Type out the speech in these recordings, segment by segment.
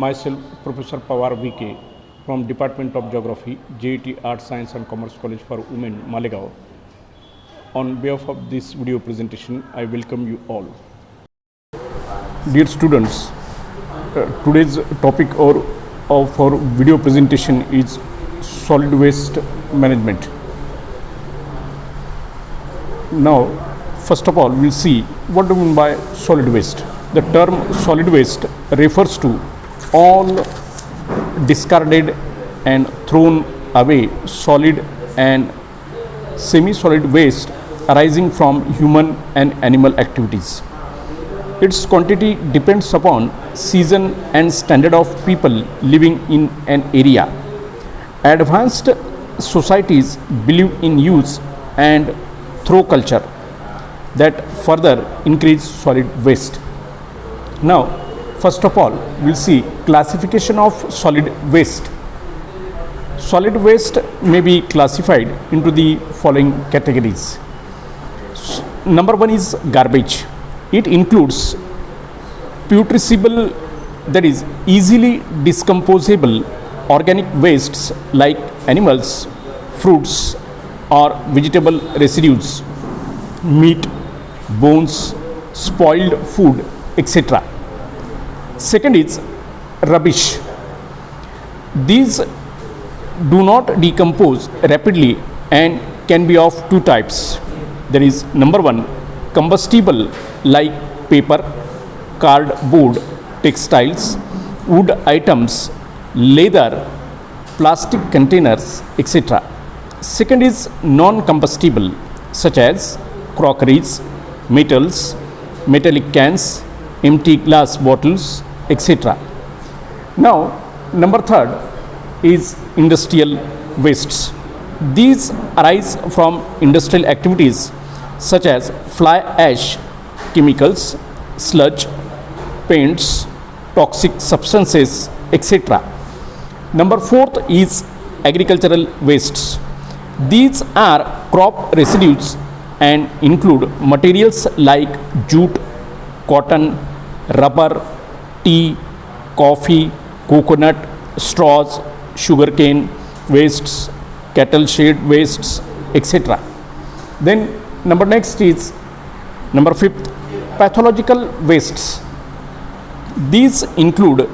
Myself, Professor Pawar VK from Department of Geography, J.A.T Art, Science and Commerce College for Women, Malegaon. On behalf of this video presentation, I welcome you all. Dear students, today's topic of our video presentation is solid waste management. Now, first of all, we'll see what do we mean by solid waste. The term solid waste refers to all discarded and thrown away solid and semi-solid waste arising from human and animal activities. Its quantity depends upon season and standard of people living in an area. Advanced societies believe in use and throw culture that further increase solid waste. Now, first of all, we'll see classification of solid waste. Solid waste may be classified into the following categories. Number one is garbage. It includes putrescible, that is easily decomposable organic wastes like animals, fruits or vegetable residues, meat, bones, spoiled food, etc. Second is rubbish. These do not decompose rapidly and can be of two types. There is number one, combustible like paper, cardboard, textiles, wood items, leather, plastic containers, etc. Second is non-combustible such as crockeries, metals, metallic cans, empty glass bottles, etc. Now, number third is industrial wastes. These arise from industrial activities such as fly ash, chemicals, sludge, paints, toxic substances, etc. Number fourth is agricultural wastes. These are crop residues and include materials like jute, cotton, rubber, tea, coffee, coconut, straws, sugarcane wastes, cattle shed wastes, etc. Then number fifth, pathological wastes. These include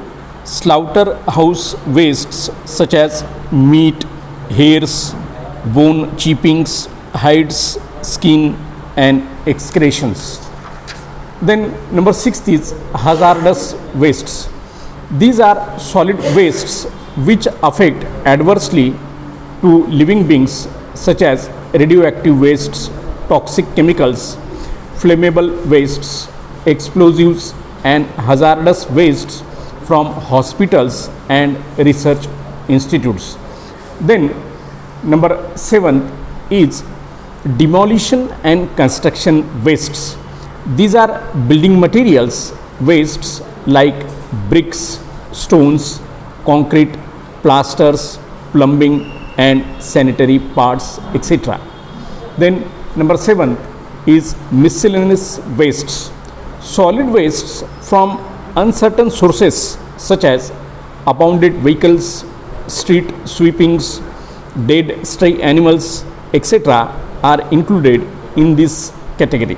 slaughterhouse wastes such as meat, hairs, bone chippings, hides, skin and excretions. Then number sixth is hazardous wastes. These are solid wastes which affect adversely to living beings such as radioactive wastes, toxic chemicals, flammable wastes, explosives and hazardous wastes from hospitals and research institutes. Then number seventh is demolition and construction wastes. These are building materials wastes like bricks, stones, concrete, plasters, plumbing and sanitary parts, etc. Then number seventh is miscellaneous wastes. Solid wastes from uncertain sources such as abandoned vehicles, street sweepings, dead stray animals, etc. are included in this category.